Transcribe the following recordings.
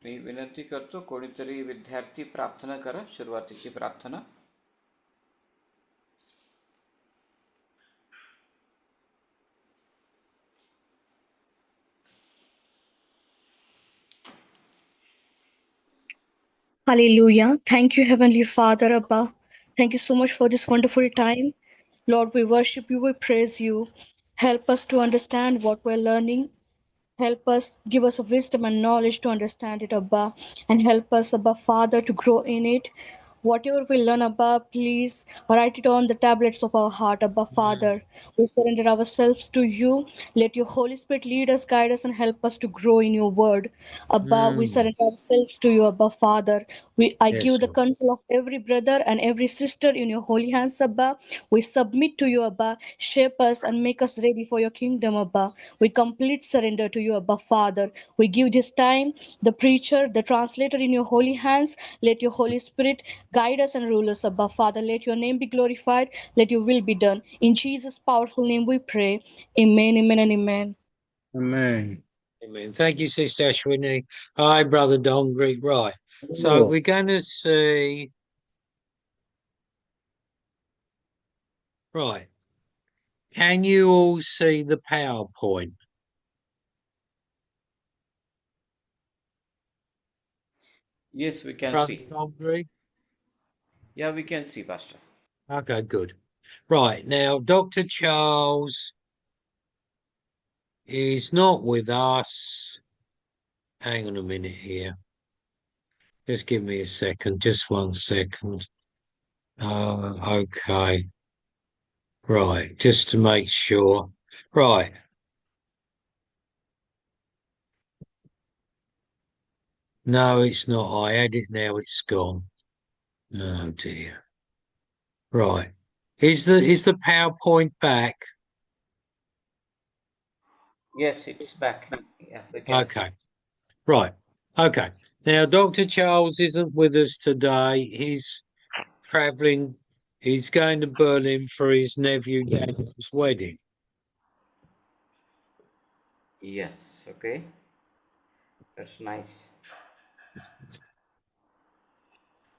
मी विनंती करतो कोणीतरी विद्यार्थी प्रार्थना करा, सुरुवातीची प्रार्थना. Hallelujah. Thank you, Heavenly Father, Abba. Thank you so much for this wonderful time. Lord, we worship you, we praise you. Help us to understand what we're learning. Help us, give us a wisdom and knowledge to understand it, Abba. And help us, Abba, Father, to grow in it. Whatever we learn, Abba, please write it on the tablets of our heart, Abba, Father. We surrender ourselves to you. Let your Holy Spirit lead us, guide us, and help us to grow in your word. Abba, we surrender ourselves to you, Abba, Father. I Yes, give the Lord. control of every brother and every sister in your holy hands, Abba. We submit to you, Abba. Shape us and make us ready for your kingdom, Abba. We complete surrender to you, Abba, Father. We give this time, the preacher, the translator in your holy hands. Let your Holy Spirit guide us and rule us, Abba, Father. Let your name be glorified. Let your will be done. In Jesus' powerful name we pray. Amen, amen, and amen. Amen. Amen. Thank you, Sister Ashwini. Hi, Brother Dongri. Right. So we're going to see. Right. Can you all see the PowerPoint? Yes, we can Brother see. Dongri? Yeah, we can see, Pastor. Okay, good. Right. Now, Dr. Charles is not with us. Hang on a minute here. Just give me a second. Just 1 second. Okay. Right. Just to make sure. Right. No, it's not. I had it now. It's gone. Oh dear. Right. Is the PowerPoint back? Yes, it's back. Yeah, we can see. Okay. Right. Okay. Now, Dr. Charles isn't with us today. He's traveling. He's going to Berlin for his nephew Daniel's wedding. Yes, okay. That's nice.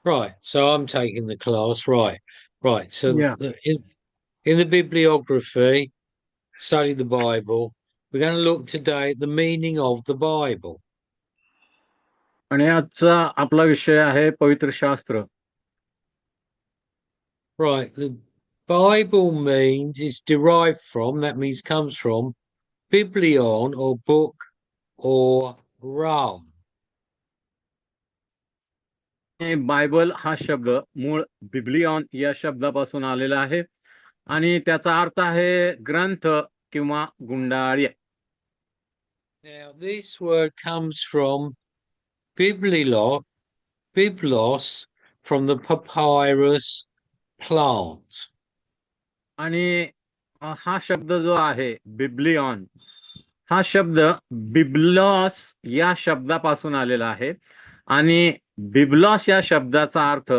Right. So I'm taking the class. Right. Right. So Yeah. in the bibliography, study the Bible. We're going to look today at the meaning of the Bible. आणि आजचा आपला विषय आहे पवित्र शास्त्र. Right. The Bible means is derived from, that means comes from, biblion or book or roll. Bible हा शब्द मूळ बिब्लियॉन या शब्दापासून आलेला आहे आणि त्याचा अर्थ आहे ग्रंथ किंवा गुंडाळी. Now this word comes from biblos from the papyrus plant. आणि हा शब्द जो आहे बिब्लियॉन, हा शब्द बिब्लॉस या शब्दापासून आलेला आहे आणि बिब्लॉस या शब्दाचा अर्थ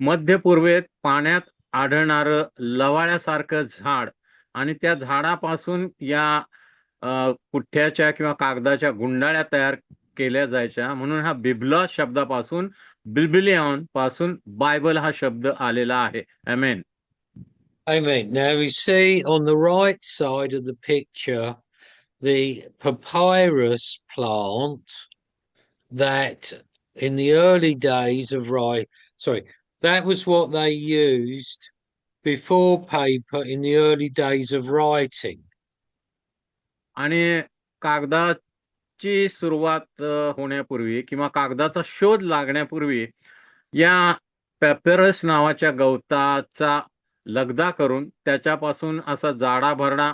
मध्य पूर्वेत पाण्यात आढळणारं लवाळ्यासारखं झाड आणि त्या झाडापासून या पुठ्ठ्याच्या किंवा कागदाच्या गुंडाळ्या तयार केल्या जायच्या, म्हणून हा बिब्लॉस शब्दापासून बिब्लियॉन पासून बायबल हा शब्द आलेला आहे. आमेन. Amen. Now we see on the right side of the picture the papyrus plant that in the early days of that was what they used before paper in the early days of writing. आणि कागदाची सुरुवात होण्यापूर्वी किंवा कागदाचा शोध लागण्यापूर्वी या papyrus नावाच्या गवताचा लगदा करून त्याच्यापासून असा जाडाभरडा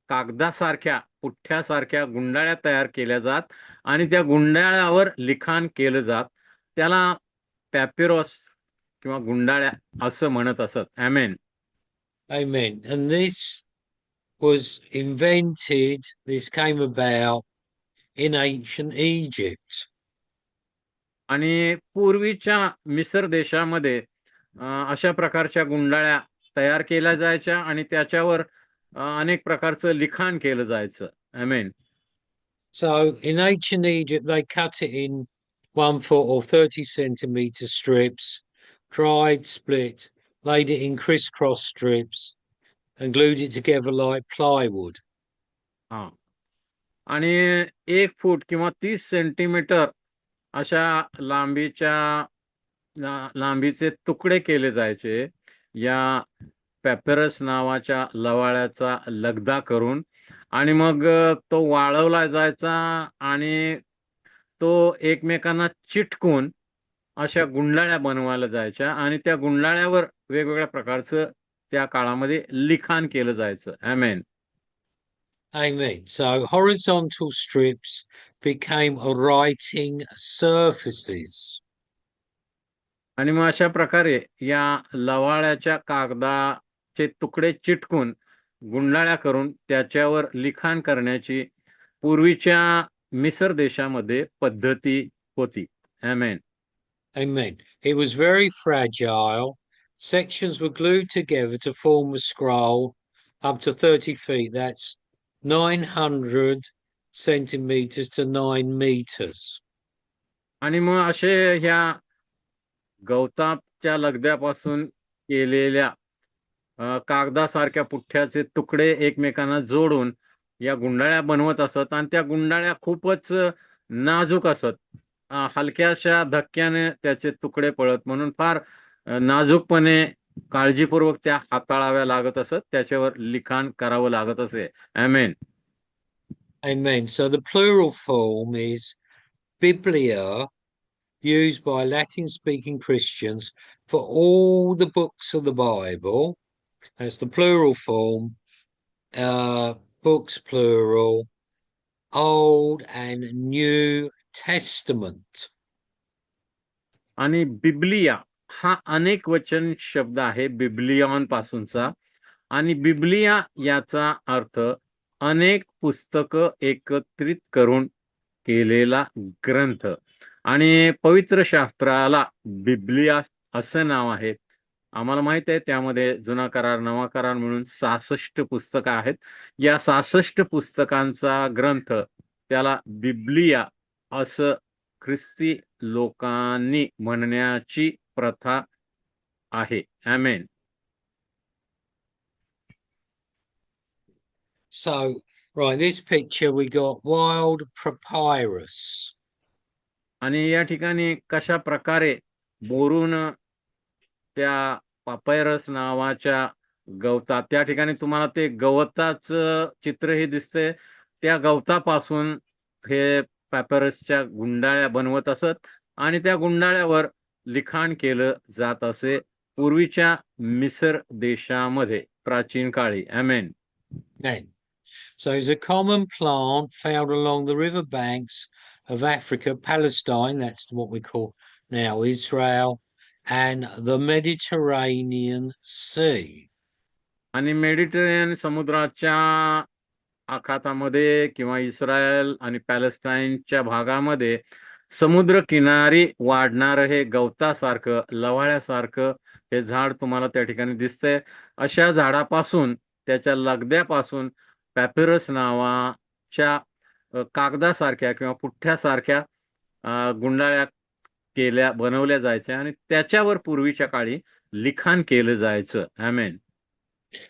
कागदासारख्या पुठ्ठ्यासारख्या गुंडाळ्या तयार केल्या जात आणि त्या गुंडाळ्यावर लिखाण केलं जात. त्याला पॅपिरॉस किंवा गुंडाळ्या असं म्हणत असत. आमेन. Amen. And this came about in ancient Egypt. आणि पूर्वीच्या मिसर देशामध्ये अशा प्रकारच्या गुंडाळ्या तयार केल्या जायच्या आणि त्याच्यावर अनेक प्रकारचं लिखाण केलं जायचं. आमेन. So in ancient Egypt, they cut it in 1 foot or 30 centimeter strips, dried, split, laid it in crisscross strips, and glued it together like plywood. हा आणि 1 फूट किंवा 30 सेंटीमीटर अशा लांबीचे तुकडे केले जायचे या पॅपेरस नावाच्या लवाळ्याचा लगदा करून आणि मग तो वाळवला जायचा आणि तो एकमेकांना चिटकून अशा गुंडाळ्या बनवायला जायच्या आणि त्या गुंडाळ्यावर वेगवेगळ्या प्रकारचं त्या काळामध्ये लिखाण केलं जायचं. आमेन. Amen. So horizontal strips became writing surfaces. आणि मग अशा प्रकारे या लवाळ्याच्या कागदाचे तुकडे चिटकून गुंडाळ्या करून त्याच्यावर लिखाण करण्याची पूर्वीच्या मिसर देशामध्ये पद्धती होती. आमेन. Amen. It was very fragile. Sections were glued together to form a scroll up to 30 feet. That's 900 centimeters to 9 meters. आणि मग असे ह्या गवताच्या लगद्यापासून केलेल्या कागदासारख्या पुठ्ठ्याचे तुकडे एकमेकांना जोडून या गुंडाळ्या बनवत असत आणि त्या गुंडाळ्या खूपच नाजूक असत. हलक्याशा धक्क्याने त्याचे तुकडे पडत म्हणून फार नाजूकपणे काळजीपूर्वक त्या हाताळाव्या लागत असत. त्याच्यावर लिखाण करावं लागत असे. आमेन. Amen. So the plural form is Biblia, used by Latin-speaking Christians for all the books of the Bible. That's the plural form. Books plural, Old and New Testament. आणि बिब्लिया हा अनेक वचन शब्द आहे बिब्लियॉन पासूनचा आणि बिब्लिया याचा अर्थ अनेक पुस्तकं एकत्रित करून केलेला ग्रंथ आणि पवित्र शास्त्राला बिब्लिया असं नाव आहे. आम्हाला माहित आहे त्यामध्ये जुना करार नवा करार मिळून 66 पुस्तकं आहेत. या 66 पुस्तकांचा ग्रंथ त्याला बिब्लिया असं ख्रिस्ती लोकांनी म्हणण्याची प्रथा आहे. आमेन. So, right, this picture we got wild papyrus. आणि या ठिकाणी कशा प्रकारे बोरून त्या पापायरस नावाच्या गवतात त्या ठिकाणी तुम्हाला ते गवताचं चित्रही दिसते. त्या गवतापासून हे पॅपेरसच्या गुंडाळ्या बनवत असत आणि त्या गुंडाळ्यावर लिखाण केलं जात असे पूर्वीच्या मिसर देशामध्ये प्राचीन काळी. आमेन. Amen. So it's a common plant found along the river banks of Africa, Palestine, that's what we call now Israel, and the Mediterranean Sea. आणि मेडिटेरेनियन समुद्राच्या आखातामध्ये किंवा इस्रायल आणि पॅलेस्टाईनच्या भागामध्ये समुद्र किनारी वाढणारं हे गवतासारखं लवाळ्यासारखं हे झाड तुम्हाला त्या ठिकाणी दिसतंय. अशा झाडापासून त्याच्या लगद्यापासून पॅपिरस नावाच्या कागदासारख्या किंवा पुठ्ठ्यासारख्या गुंडाळ्या बनवल्या जायच्या आणि त्याच्यावर पूर्वीच्या काळी लिखाण केलं जायचं. आमेन.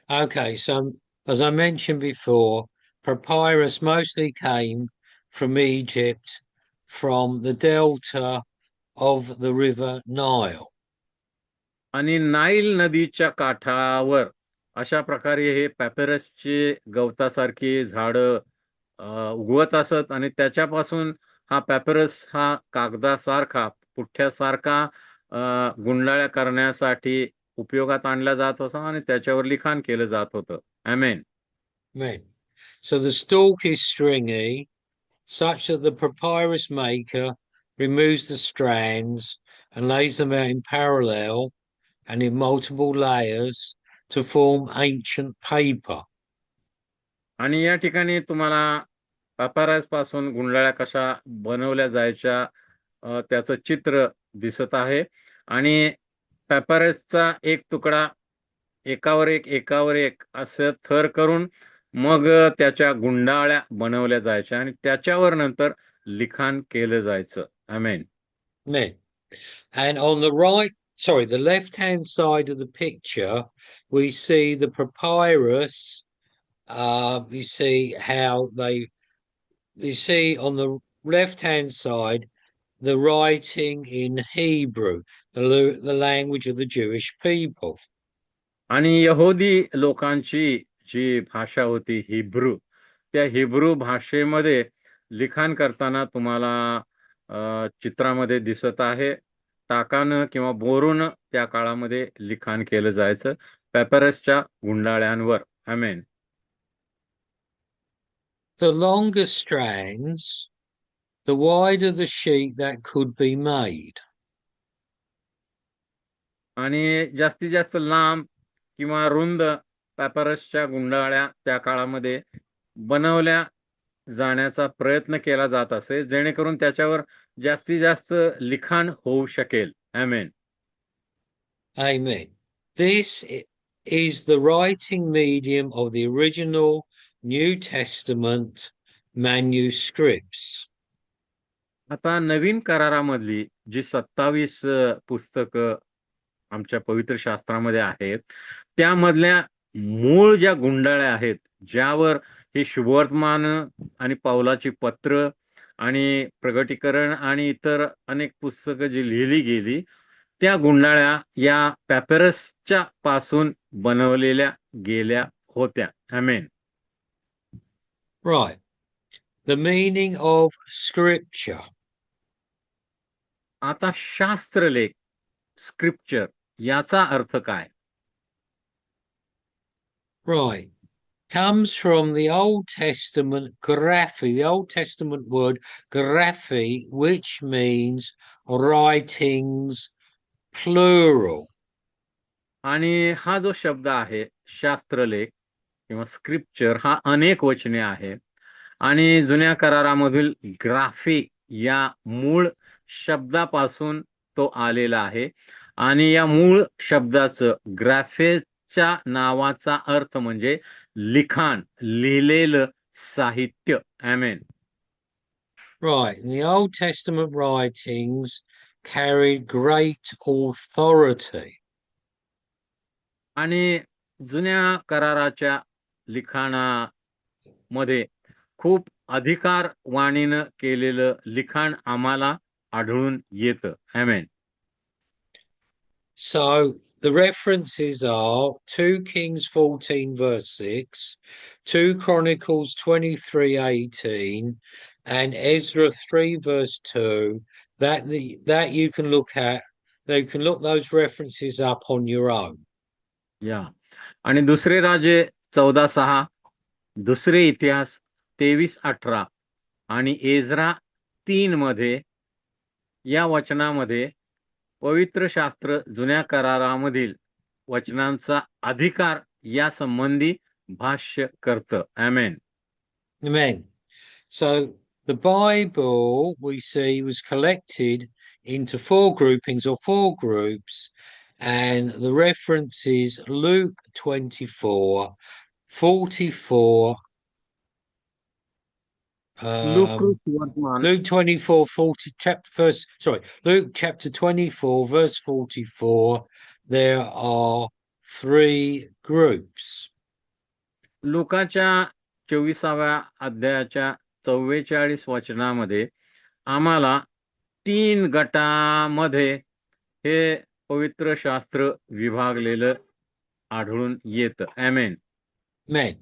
Okay, so as I mentioned before, papyrus mostly came from Egypt, from the delta of the river Nile. आणि नाईल नदीच्या काठावर अशा प्रकारे हे पॅपेरसचे गवतासारखी झाडं उगवत असत आणि त्याच्यापासून हा पॅपेरस हा कागदासारखा पुठ्ठ्यासारखा गुंडाळ्या करण्यासाठी उपयोगात आणला जात होता आणि त्याच्यावर लिखाण केलं जात होतं. आमेन. Amen. So the stalk is stringy, such that the papyrus maker removes the strands and lays them out in parallel and in multiple layers to form ancient paper. आणि या ठिकाणी तुम्हाला पॅपेरस पासून गुंडाळ्या कशा बनवल्या जायच्या त्याचं चित्र दिसत आहे आणि पॅपेरसचा एक तुकडा एकावर एक असं थर करून मग त्याच्या गुंडाळ्या बनवल्या जायच्या आणि त्याच्यावर नंतर लिखाण केलं जायचं. आमेन. Amen. And on the left-hand side of the picture, we see the papyrus. You see how you see on the left-hand side, the writing in Hebrew, the language of the Jewish people. आणि यहोदी लोकांची जी भाषा होती Hebrew, त्या Hebrew भाषेमध्ये लिखाण करताना तुम्हाला चित्रामध्ये दिसत आहे. टाकानं किंवा बोरून त्या काळामध्ये लिखाण केलं जायचं पॅपरसच्या गुंडाळ्यांवर. आमेन. The longer strands, the wider the sheet that could be made. आणि जास्तीत जास्त लांब किंवा रुंद पॅपरसच्या गुंडाळ्या त्या काळामध्ये बनवल्या जाण्याचा प्रयत्न केला जात असे, जेणेकरून त्याच्यावर जास्तीत जास्त लिखाण होऊ शकेल. आमेन. Amen. This is the writing medium of the original New Testament manuscripts. आता नवीन करारामधली जी 27 पुस्तकं आमच्या पवित्र शास्त्रामध्ये आहेत, त्यामधल्या मूळ ज्या गुंडाळ्या आहेत, ज्यावर हे शुभवर्तमान आणि पौलाची पत्र आणि प्रगटीकरण आणि इतर अनेक पुस्तकं जी लिहिली गेली, त्या गुंडाळ्या या पॅपरसच्या पासून बनवलेल्या गेल्या होत्या. आमेन. Right. The meaning of scripture. आता शास्त्रलेख, स्क्रिप्चर, याचा अर्थ काय? Right. Comes from the Old Testament graphi, the Old Testament word graphi, which means writings plural. आणि हा जो शब्द आहे शास्त्रलेख किंवा स्क्रिप्चर, हा अनेक वचने आहे आणि जुन्या करारामधील ग्राफी या मूळ शब्दापासून तो आलेला आहे. आणि या मूळ शब्दाचं ग्राफेच्या नावाचा अर्थ म्हणजे लिखाण, लिहिलेलं साहित्य. आमेन. Right. And the Old Testament writings carried great authority. आणि जुन्या कराराच्या लिखाणामध्ये खूप अधिकार वाणीनं केलेलं लिखाण आम्हाला आढळून येतं. आमेन. So the references are 2 Kings 14 verse 6, 2 Chronicles 23:18, and Ezra 3 verse 2. That you can look at. You can look those references up on your own. या आणि दुसरे राजे 14:6, दुसरे इतिहास 23:18 आणि एज्रा 3 मध्ये या वचनामध्ये पवित्र शास्त्र जुन्या करारामधील वचनांचा अधिकार या संबंधी भाष्य करतं. आमेन. Amen. So the Bible, we see, was collected into 4 groupings or 4 groups, and the reference is Luke 24, 44, Luke 24, 40, Luke chapter 24, verse 44, there are 3 groups. लुकाच्या 24व्या अध्यायाच्या 44 वचनामध्ये आम्हाला 3 गटामध्ये हे पवित्र शास्त्र विभागलेलं आढळून येतं. आमेन. Amen.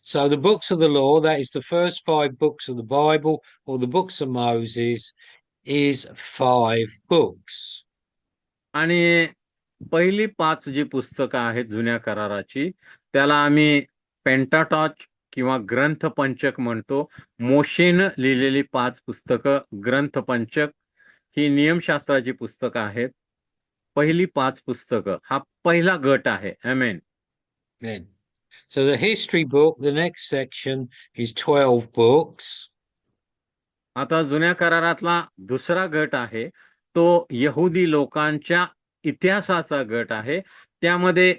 So the books of the law, that is the first 5 books of the Bible, or the books of Moses, is 5 books. आणि पहिली 5 जी पुस्तकं आहेत जुन्या कराराची, त्याला आम्ही पेंटाटॉच किंवा ग्रंथपंचक म्हणतो. मोशेनं लिहिलेली 5 पुस्तकं ग्रंथपंचक ही नियमशास्त्राची पुस्तकं आहेत. पहिली 5 पुस्तकं हा पहिला गट आहे. आमेन. Amen. So the history book, the next section, is 12 books. आता जुन्या करारातला दुसरा गट आहे तो यहुदी लोकांच्या इतिहासाचा गट आहे. त्यामध्ये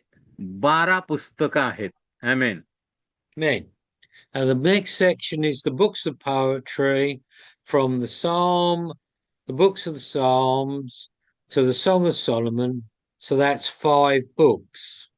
12 पुस्तकं आहेत. आमेन. Amen. And the next section is the books of poetry from the books of the Psalms to the Song of Solomon. So that's 5 books.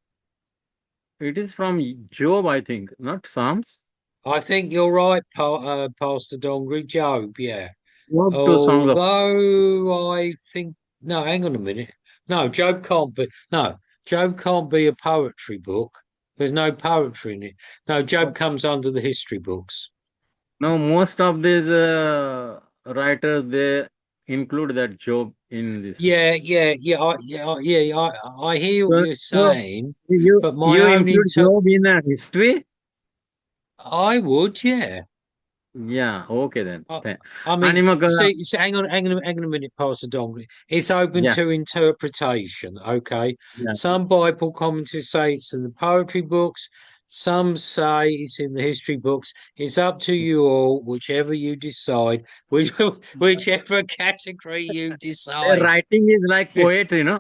It is from Job, I think, not Psalms. I think you're right, Pastor Dongri. Job, yeah. Job to Songs of. Although I think, no, hang on a minute. No, Job can't be a poetry book. There's no poetry in it. No, Job comes under the history books. No, most of these writers, they include that Job in this. I hear what you're So saying, you but my own include Job in history? I would, yeah. Yeah, okay then. I आणि mean, mug hang on a minute, Pastor Dongri. It's open yeah, to interpretation, okay? yeah. Some Bible commentators say it's in the poetry books. Some say it's in the history books. It's up to you all, whichever you decide, whichever category you Their decide. writing is like poetry, no?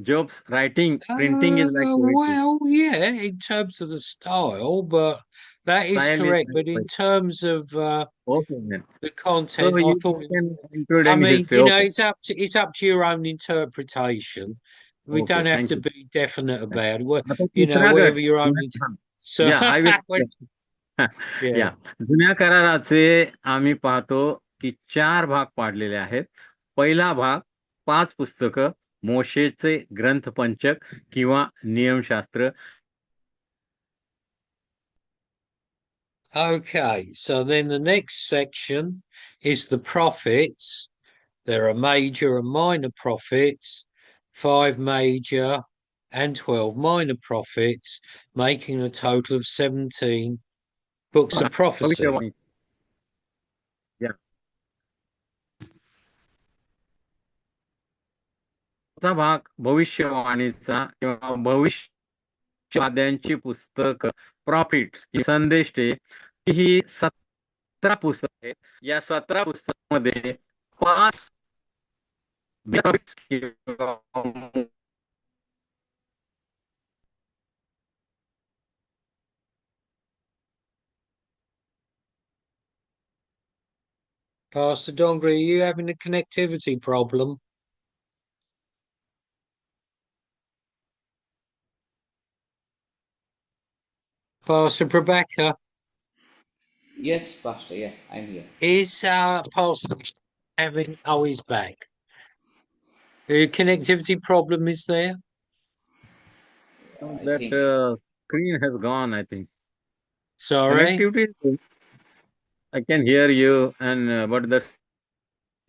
Job's writing, printing is like poetry. Well, yeah, in terms of the style, but that is Style is correct. like But in poetry. terms of Okay then. the So content, I you thought. can include I in mean, history. Okay. it's up to your own interpretation. We Okay, don't have thank to you. be definite about it. Well, आता तिसरा गट. whatever your own. So, Yeah, I will. yeah. या जुन्या कराराचे आम्ही पाहतो की 4 भाग पाडलेले आहेत. पहिला भाग 5 पुस्तकं, मोशेचे ग्रंथपंचक किंवा नियमशास्त्र. Okay, so then the next section is the prophets. There are major and minor prophets, 5 major and 12 minor prophets, making a total of 17 books of prophecy. भविष्यवाणी. या चौथा भाग भविष्यवाणीचा किंवा भविष्यवाद्यांची पुस्तक, प्रॉफिट्स, संदेश, ही 17 पुस्तके. या 17 पुस्तकामध्ये 5 Pastor Dongri, are you having a connectivity problem? Pastor Prabhakar? Yes, Pastor. Yeah, I'm here. Is Pastor having? Oh, he's back. The connectivity problem is there? I that think. screen has gone, I think. Sorry? Connectivity is good. I can hear you, and but the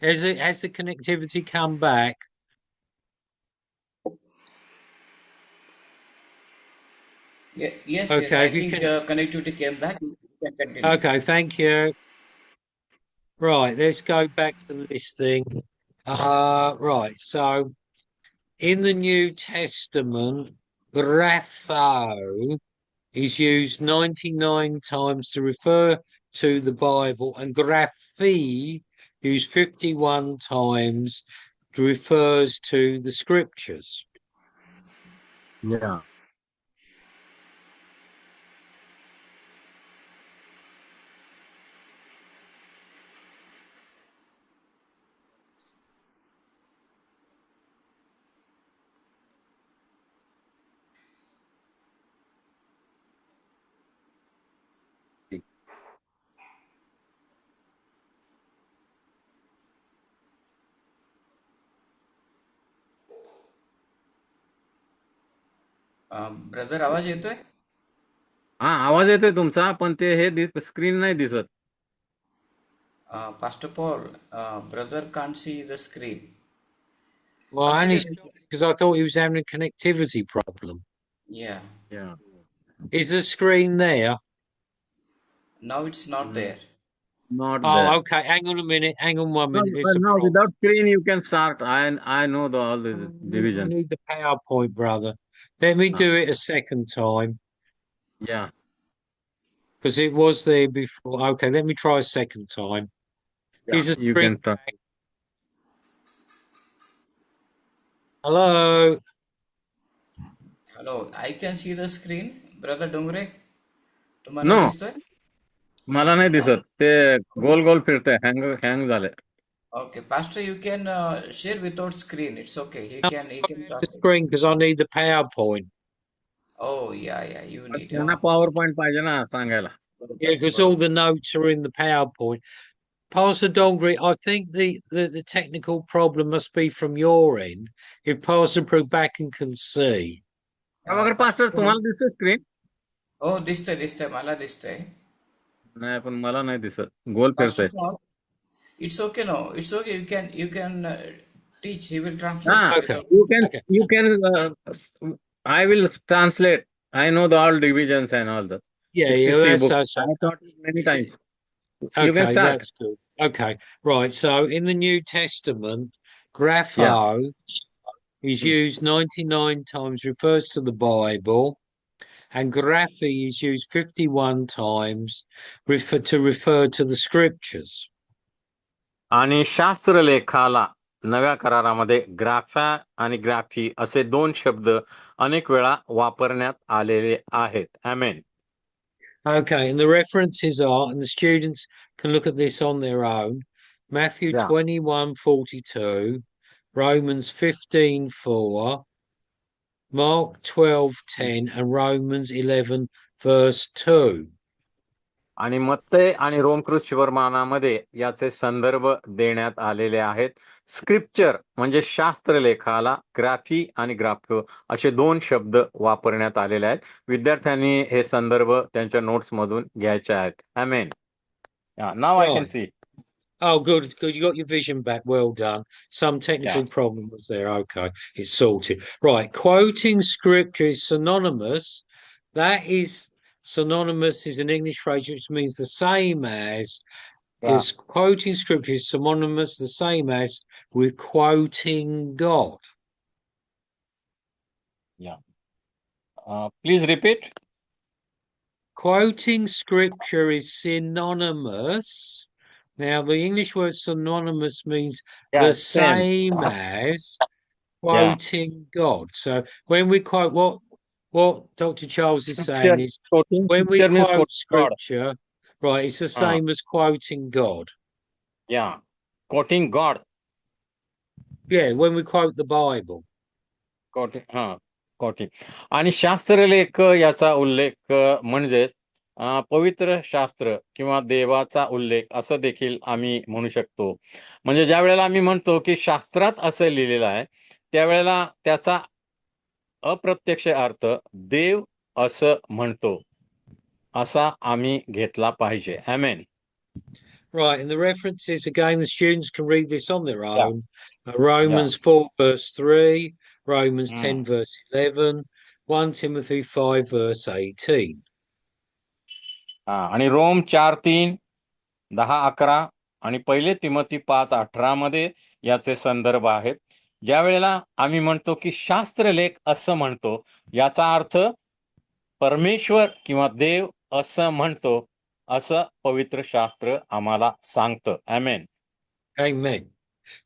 Has the connectivity come back? Yeah, yes, Okay, yes. I if you think can. connectivity came back. You can continue. Okay, thank you. Right, let's go back to this thing. Right, so in the New Testament, grapho is used 99 times to refer to the Bible, and graphi used 51 times to refers to the scriptures. yeah. Brother आवाज येतोय? हा, आवाज येतोय तुमचा, पण ते हे screen नाही दिसत. Pastor Paul, brother can't see the screen. Well, Así only que- because I thought he was having a connectivity problem. Yeah, Yeah. Is the screen there? now it's not there. Not Oh, there. okay. Hang on a minute. Hang on 1 No, minute. There's a no, problem. without screen you can start. I know all the I division. need the PowerPoint, brother. Let me do it a second time Yeah. because it was there before. Okay, let me try a second time. Yeah, Is the you screen can start. back? Hello. Hello, I can see the screen. Brother Dongre, तुम्हाला No. दिसतोय? मला नाही दिसत ते गोल गोल फिरतंय hang झालंय. Okay, Pastor, you can share without screen. It's okay. He can The translate. screen because I need the PowerPoint. Oh, yeah, you पण need. त्यांना power point पाहिजे ना सांगायला. Yeah, because all the notes are in the PowerPoint. Pastor Dongri, I think the technical problem must be from your end. If Pastor Brubacken can see. Prabhakar pastor तुम्हाला दिसतंय screen? Oh, दिसतंय. मला दिसतंय. नाही पण मला नाही दिसत. गोल Pastor फिरतंय. Paul, it's okay. No, it's okay. You can teach. He will translate Ah, Okay. without. you can. I will translate. I know the all divisions and all that. Yeah, 66 that's books. so. I taught it many times. You can Okay, start. that's good. Okay, right. So in the New Testament, Yeah. grapho is used 99 times, refers to the Bible, and graphi is used 51 times, to refer to the scriptures. आणि शास्त्रलेखाला नव्या करारामध्ये ग्राफा आणि graphy असे दोन शब्द अनेक वेळा वापरण्यात आलेले आहेत. आमेन. Okay, and the references are, and the students can look at this on their own, Matthew Yeah. 21:42, Romans 15:4, Mark 12:10, and Romans 11 verse 2. आणि मत्तय आणि रोमकृत शिवर्मानामध्ये याचे संदर्भ देण्यात आलेले आहेत. स्क्रिप्चर म्हणजे शास्त्रलेखाला ग्राफी आणि ग्राफ्यो असे दोन शब्द वापरण्यात आलेले आहेत. विद्यार्थ्यांनी हे संदर्भ त्यांच्या नोट्स मधून घ्यायचे आहेत. आमेन. Now I can see. Oh, good. You got your vision back. Well done. Some technical problem was there. Okay, it's sorted. Right, quoting scripture is synonymous. That is synonymous is an English phrase which means the same as. Is quoting scripture is synonymous, the same as with quoting God. Please repeat. Quoting scripture is synonymous. Now, the English word synonymous means the same as quoting God. So when we quote what Dr. Charles is saying is when we quote scripture, right, it's the same as quoting God. Yeah, quoting God. Yeah, when we quote the Bible. Coating आणि शास्त्रलेख याचा उल्लेख म्हणजे पवित्र शास्त्र किंवा देवाचा उल्लेख असं देखील आम्ही म्हणू शकतो. म्हणजे ज्या वेळेला आम्ही म्हणतो की शास्त्रात असं लिहिलेलं आहे त्यावेळेला त्याचा अप्रत्यक्ष अर्थ देव असं म्हणतो असा आम्ही घेतला पाहिजे. आमेन. Right, and the references again, the students can read this on their own. Romans 4 verse 3, Romans 10 verse 11, 1 Timothy 5 verse 18. आणि रोम 4:3, 10:11 आणि पहिले तिमोथी 5:18 मध्ये याचे संदर्भ आहेत. ज्या वेळेला आम्ही म्हणतो की शास्त्रलेख असं म्हणतो याचा अर्थ परमेश्वर किंवा देव असं म्हणतो असं पवित्र शास्त्र आम्हाला सांगतं. आमेन. Amen.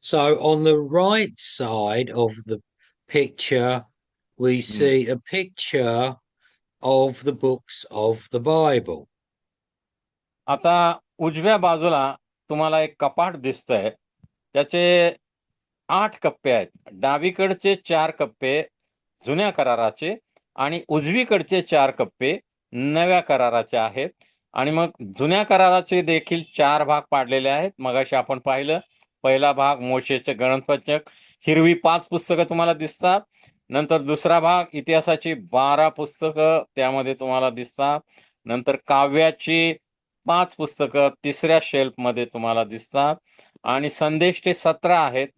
So on the right side of the picture, we see a picture of the books of the Bible. आता उजव्या बाजूला तुम्हाला एक कपाट दिसतंय. त्याचे 8 कप्पे आहेत. डावीकडचे 4 कप्पे जुन्या कराराचे आणि उजवीकडचे 4 कप्पे नव्या कराराचे आहेत. आणि मग जुन्या कराराचे देखील 4 भाग पाडलेले आहेत. मगाशी आपण पाहिलं पहिला भाग मोशेचे गणनपंचक, हिरवी 5 पुस्तकं तुम्हाला दिसतात. नंतर दुसरा भाग इतिहासाची 12 पुस्तकं त्यामध्ये तुम्हाला दिसतात. नंतर काव्याची 5 पुस्तकं तिसऱ्या शेल्फ मध्ये तुम्हाला दिसतात. आणि संदेष्टे 17 आहेत.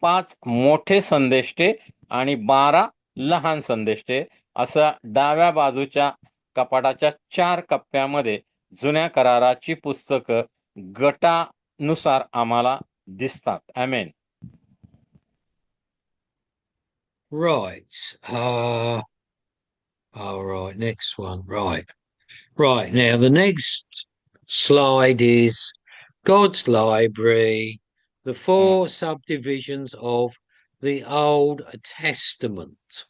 5 मोठे संदेष्टे आणि 12 लहान संदेष्टे असं डाव्या बाजूच्या कपाटाच्या 4 कप्प्यामध्ये जुन्या कराराची पुस्तकं गटानुसार आम्हाला दिसतात. आमेन. Right. All right, next one. Right. Now the next slide is God's library, the 4 subdivisions of the Old Testament.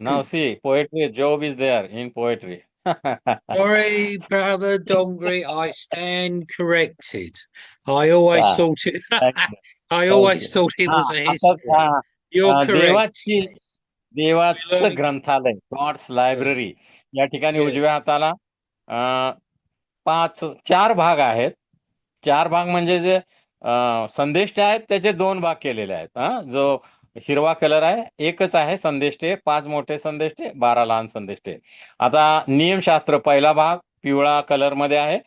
Now see, poetry, Job is there in poetry. Sorry, brother Dongri, I stand corrected. I always हा, thought it. thank you. I Thank always you. thought it हा, was a आता history. You're correct. Yes. We're देवाचं learning. ग्रंथालय, God's Yeah. Library, या ठिकाणी उजव्या Yes. हाताला चार भाग आहेत. चार भाग म्हणजे जे संदेष्टे आहेत त्याचे दोन भाग केलेले आहेत. जो हिरवा कलर आहे एकच आहे संदेष्टे, 5 मोठे संदेष्टे, 12 लहान संदेष्टे. आता नियमशास्त्र पहिला भाग पिवळा कलर मध्ये आहे,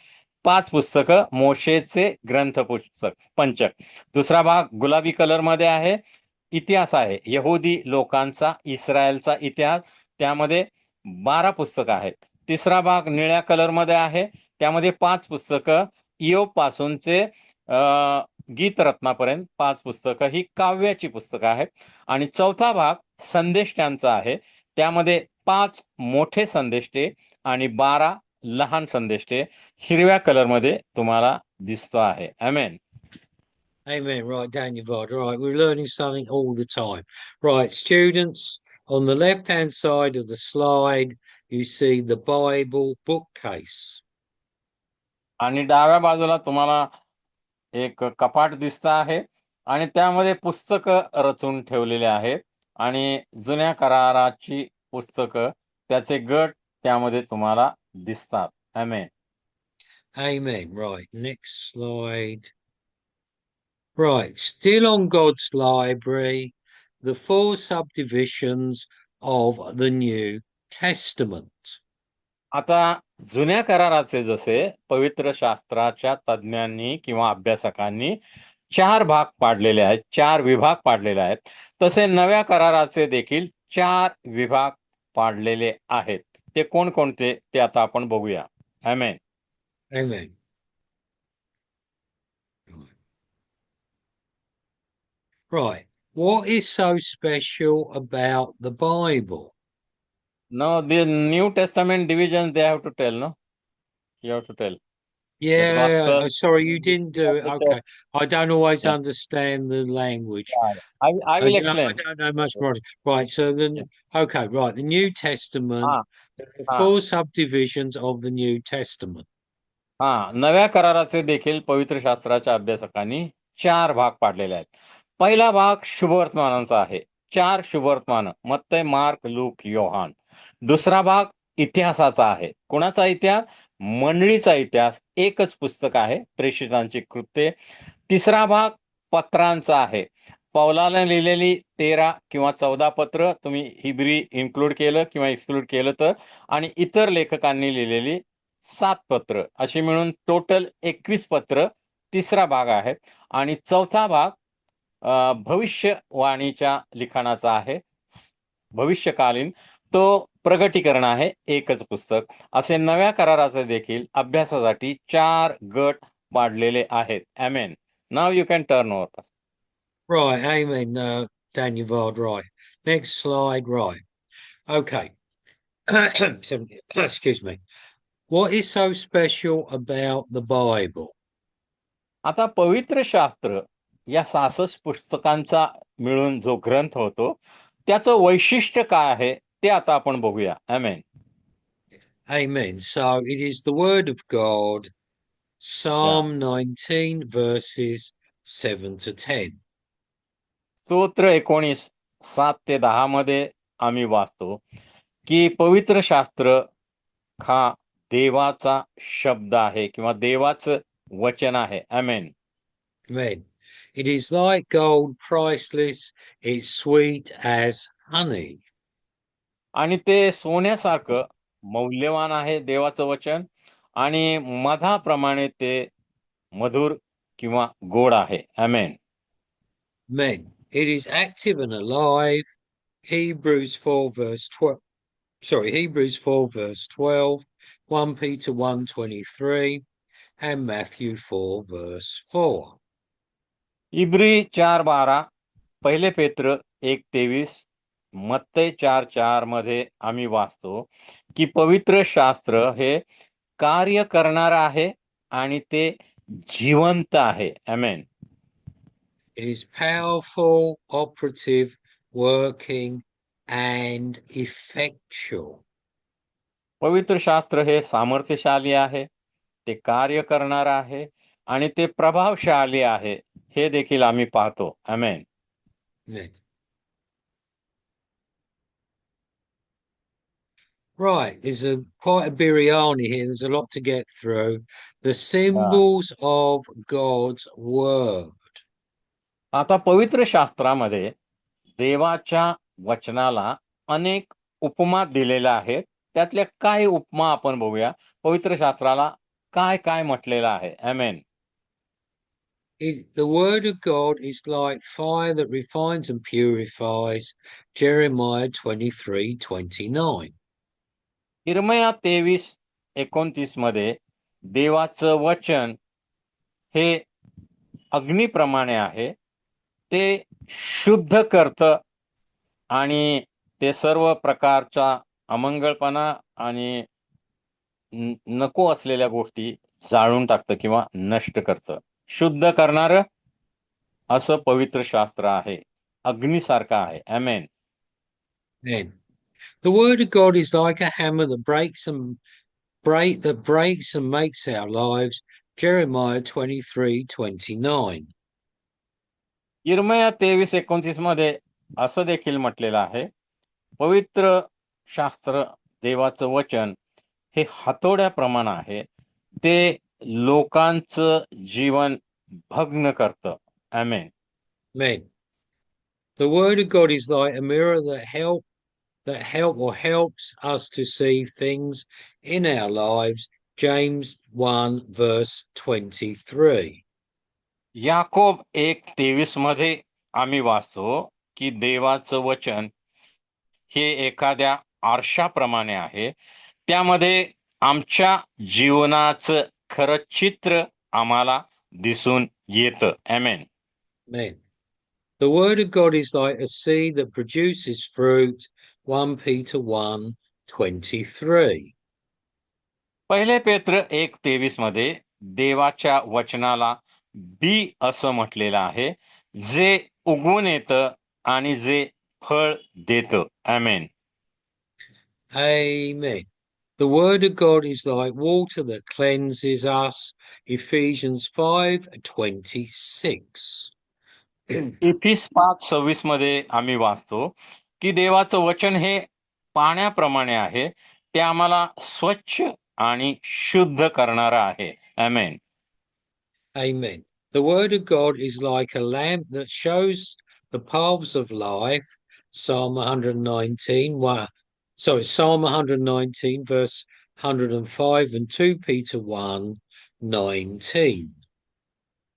5 पुस्तकं मोशेचे ग्रंथ पुस्तक पंचक. दुसरा भाग गुलाबी कलर मध्ये आहे, इतिहास आहे, यहुदी लोकांचा इस्रायलचा इतिहास, त्यामध्ये 12 पुस्तकं आहेत. तिसरा भाग निळ्या कलर मध्ये आहे, त्यामध्ये 5 पुस्तकं, इयोब पासूनचे गीतरत्नापर्यंत 5 पुस्तकं ही काव्याची पुस्तकं आहेत. आणि चौथा भाग संदेष्ट्यांचा आहे, त्यामध्ये 5 मोठे संदेष्टे आणि 12 लहान संदेष्टे हिरव्या कलर मध्ये तुम्हाला दिसतो आहे. आमेन. Amen. Right, Daniel Vod. Right, we're learning something all the time. Right, students, on the left-hand side of the slide, you see the Bible bookcase. आणि डाव्या बाजूला तुम्हाला एक कपाट दिसत आहे आणि त्यामध्ये पुस्तकं रचून ठेवलेले आहेत आणि जुन्या कराराची पुस्तकं, त्याचे गट त्यामध्ये तुम्हाला दिसतात. आमेन. Amen. Right, next slide. Right, still on God's library, the 4 subdivisions of the New Testament. आता जुन्या कराराचे जसे पवित्र शास्त्राच्या तज्ञांनी किंवा अभ्यासकांनी 4 भाग पाडलेले आहेत, 4 विभाग पाडलेले आहेत, तसे नव्या कराराचे देखील 4 विभाग पाडलेले आहेत. ते कोणकोणते ते आता आपण बघूया. आमेन. Amen. Right, what is so special about the Bible? No, the New Testament divisions they have to tell, no? You have to tell. Yeah, gospel. sorry, you didn't do it. Okay, I don't always Yeah. understand the language. I will As you know, I explain. don't know much more. Right, so then, okay, right, the New Testament, Ah, there are ah. 4 subdivisions of the New Testament. नव्या कराराचे देखील पवित्र शास्त्राच्या अभ्यासकांनी 4 भाग पाडलेले आहेत. पहिला भाग शुभवर्तमानांचा आहे, 4 शुभवर्तमान, मत्तय, mark, look, Yohan. दुसरा भाग इतिहासाचा आहे. कुणाचा इतिहास? मंडळीचा इतिहास. एकच पुस्तक आहे, प्रेषितांची कृत्ये. तिसरा भाग पत्रांचा आहे. पौलाने लिहिलेली 13 किंवा 14 पत्र, तुम्ही हिब्री इन्क्लूड केलं किंवा एक्सक्लूड केलं तर, आणि इतर लेखकांनी लिहिलेली 7 पत्र, अशी मिळून टोटल 21 पत्र तिसरा भाग आहे. आणि चौथा भाग भविष्यवाणीच्या लिखाणाचा आहे, भविष्यकालीन, तो प्रगटीकरण आहे, एकच पुस्तक. असे नव्या कराराचे देखील अभ्यासासाठी 4 गट पाडलेले आहेत. आमेन. Now you can turn over. Right, amen, Daniel Vard, right. Next slide, right. Okay. So, excuse me. What is so special about the Bible? आता पवित्र शास्त्र या 66 पुस्तकांचा मिळून जो ग्रंथ होतो, त्याचं वैशिष्ट्य काय आहे ते आता आपण बघूया. आमेन. Amen. So it is the word of God, Psalm 19, verses 7 to 10. स्तोत्र 19, 7 ते 10 मध्ये आम्ही वाचतो की पवित्र शास्त्र हा देवाचा शब्द आहे किंवा देवाचं वचन आहे. आमेन. Amen. It is like gold, priceless, it's sweet as honey. आणि ते सोन्यासारखं मौल्यवान आहे देवाचं वचन, आणि मधाप्रमाणे ते मधुर किंवा गोड आहे. आमेन. Amen. It is active and alive. Hebrews 4 verse 12. Sorry, Hebrews 4 verse 12, 1 Peter 1:23, and Matthew 4 verse 4. इब्री 4:12, पहिले पेत्र 1:23, मत्तय 4:4 मध्ये आम्ही वाचतो की पवित्र शास्त्र हे कार्य करणार आहे आणि ते जिवंत आहे. आमेन. It is powerful, operative, working, and effectual. पवित्र शास्त्र हे सामर्थ्यशाली आहे, ते कार्य करणार आहे आणि ते प्रभावशाली आहे, हे देखील आम्ही पाहतो. आमेन. Amen. Right, there's quite a biryani here. There's a lot to get through. The symbols of God's word. आता पवित्र शास्त्रामध्ये देवाच्या वचनाला अनेक उपमा दिलेल्या आहेत. त्यातल्या काही उपमा आपण बघूया. पवित्र शास्त्राला काय काय म्हटलेलं आहे. आमेन. The word of God is like fire that refines and purifies. Jeremiah 23:29. इर्मया 23:29 मध्ये देवाचं वचन हे अग्निप्रमाणे आहे, ते शुद्ध करतं आणि ते सर्व प्रकारचा अमंगळपणा आणि नको असलेल्या गोष्टी जाळून टाकतं किंवा नष्ट करतं. शुद्ध करणारं असं पवित्र शास्त्र आहे, अग्निसारखं आहे. आमेन. Amen. The word of God is like a hammer that breaks and makes our lives. Jeremiah 23:29. इर्मया 23:29 मध्ये असं देखील म्हटलेलं आहे, पवित्र शास्त्र देवाचं वचन हे हातोड्याप्रमाणे आहे, ते लोकांचं जीवन भग्न करतं. आमेन. Amen. The word of God is like a mirror that helps us to see things in our lives. James 1:23. Yakob 1:23 मध्ये आम्ही वाचतो की देवाचं वचन हे एखाद्या आरशाप्रमाणे आहे, त्यामध्ये आमच्या जीवनाचं खरं चित्र आम्हाला दिसून येतं. आमेन. Amen. The word of God is like a seed that produces fruit. 1 Peter 1:23. पहिले पेत्र 1:23 मध्ये देवाच्या वचनाला बी असं म्हटलेलं आहे, जे उगवून येतं आणि जे फळ देतं. आमेन. Amen. The word of God is like water that cleanses us. Ephesians 5:26. Ephesians 5:26 मध्ये आम्ही वाचतो की देवाचं वचन हे पाण्याप्रमाणे आहे, ते आम्हाला स्वच्छ आणि शुद्ध करणारं आहे. आमेन. Amen. The word of God is like a lamp that shows the paths of life. Psalm 119, verse 105 and 2 Peter 1:19.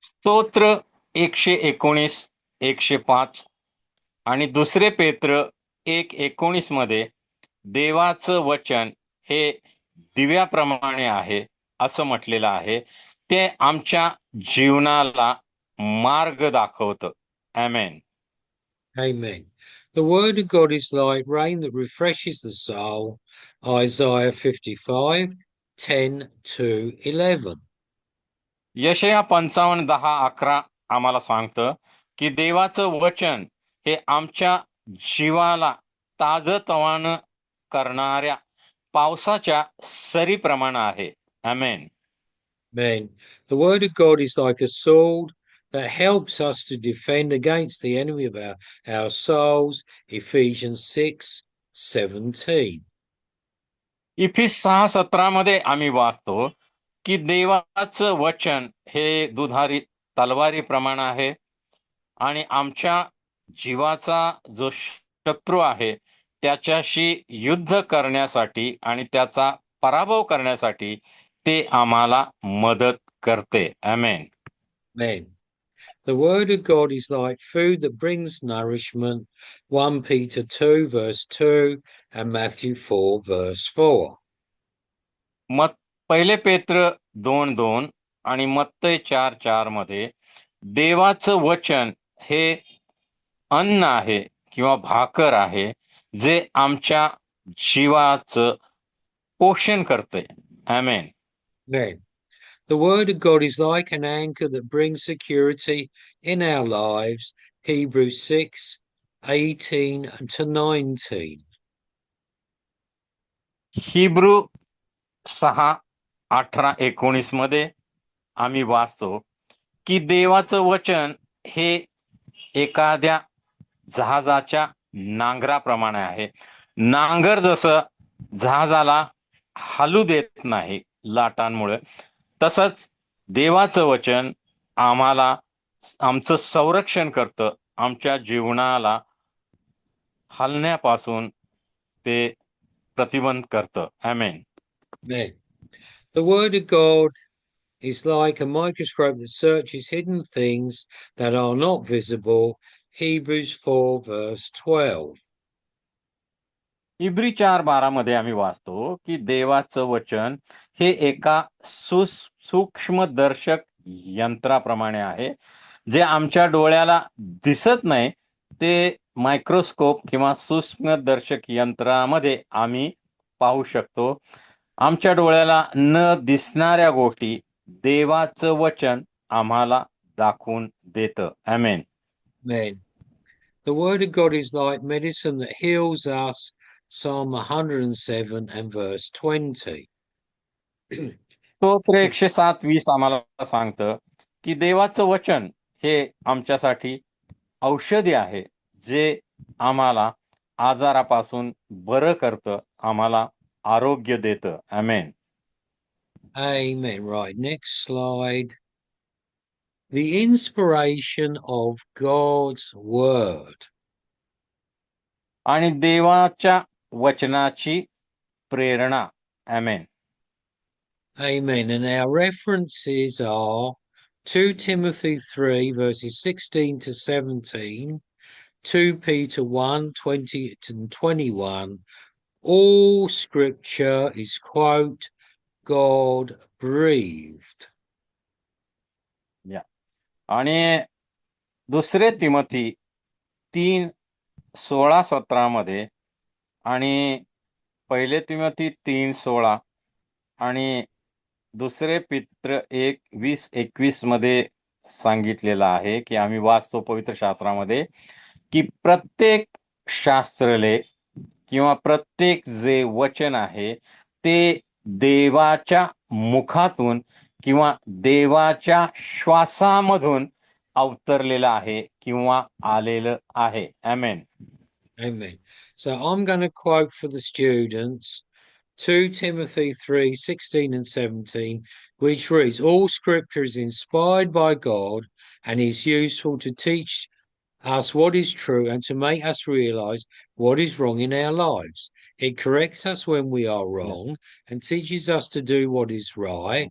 स्तोत्र 119, 105 आणि दुसरे पेत्र 1:19 मध्ये देवाचं वचन हे दिव्याप्रमाणे आहे असं म्हटलेलं आहे, ते आमच्या जीवनाला मार्ग दाखवतं. आमेन. Amen. The word of God is like rain that refreshes the soul. Isaiah 55:10-11. यशया 55:10-11 आम्हाला सांगतं की देवाचं वचन हे आमच्या जीवाला ताजतवानं करणाऱ्या पावसाच्या सरीप्रमाणे आहे. आमेन. Amen. The word of God is like a sword that helps us to defend against the enemy of our souls. Ephesians 6:17. Ephesians 6:17 मध्ये आम्ही वाचतो की देवाचं वचन हे दुधारी तलवारीप्रमाणे आहे आणि आमच्या जीवाचा जो शत्रू आहे त्याच्याशी युद्ध करण्यासाठी आणि त्याचा पराभव करण्यासाठी ते आम्हाला मदत करते. आमेन. Amen. The word of God is like food that brings nourishment. 1 Peter 2 verse 2 and Matthew 4 verse 4. मत पहिले पेत्र 2:2 आणि मत्तय 4:4 मध्ये देवाचं वचन हे अन्न आहे किंवा भाकर आहे, जे आमच्या जीवाचं पोषण करते. आमेन. Amen. The word of God is like an anchor that brings security in our lives. Hebrews 6:18-19. Hebrew 6:18-19 मध्ये आम्ही वाचतो की देवाचं वचन हे एखाद्या जहाजाच्या नांगराप्रमाणे आहे. नांगर जसं जहाजाला हलू देत नाही लाटांमुळे, तसंच देवाचं वचन आम्हाला आमचं संरक्षण करतं. आमच्या जीवनाला हलण्यापासून ते प्रतिबंध करतं. आमेन. Amen. The word of God is like a microscope that searches hidden things that are not visible. Hebrews 4 verse 12. इब्री 4:12 मध्ये आम्ही वाचतो की देवाचं वचन हे एका सूक्ष्मदर्शक यंत्राप्रमाणे आहे, जे आमच्या डोळ्याला दिसत नाही. ते मायक्रोस्कोप किंवा सूक्ष्मदर्शक यंत्रामध्ये आम्ही पाहू शकतो. आमच्या डोळ्याला न दिसणाऱ्या गोष्टी देवाचं वचन आम्हाला दाखवून देतं. आमेन. Amen. The word of God is like medicine that heals us. Psalm 107 and verse 20. स्तोत्र 107:20 आम्हाला सांगतं की देवाचं वचन हे आमच्यासाठी औषधी आहे, जे आम्हाला आजारापासून बरं करतं, आम्हाला आरोग्य देतं. आमेन. Amen. Right, next slide. The inspiration of God's word. आणि देवाच्या वचनाची प्रेरणा. आमेन. Amen. And our references are 2 Timothy 3 verses 16 to 17, 2 Peter 1 20 to 21. All scripture is, quote, God breathed. आणि 2 तिमोथी 3:16-17 मध्ये आणि 1 तिमोथी 3:16 आणि 2 पित्र 1:20-21 मध्ये सांगितलेलं आहे की आम्ही वाचतो पवित्र शास्त्रामध्ये की प्रत्येक शास्त्रलेख किंवा प्रत्येक जे वचन आहे ते देवाच्या मुखातून किंवा देवाच्या श्वासामधून अवतरलेलं आहे किंवा आलेलं आहे. आमेन. Amen. So I'm going to quote for the students 2 Timothy 3 16 and 17, which reads, All scripture is inspired by God and is useful to teach us what is true and to make us realize what is wrong in our lives. It corrects us when we are wrong and teaches us to do what is right.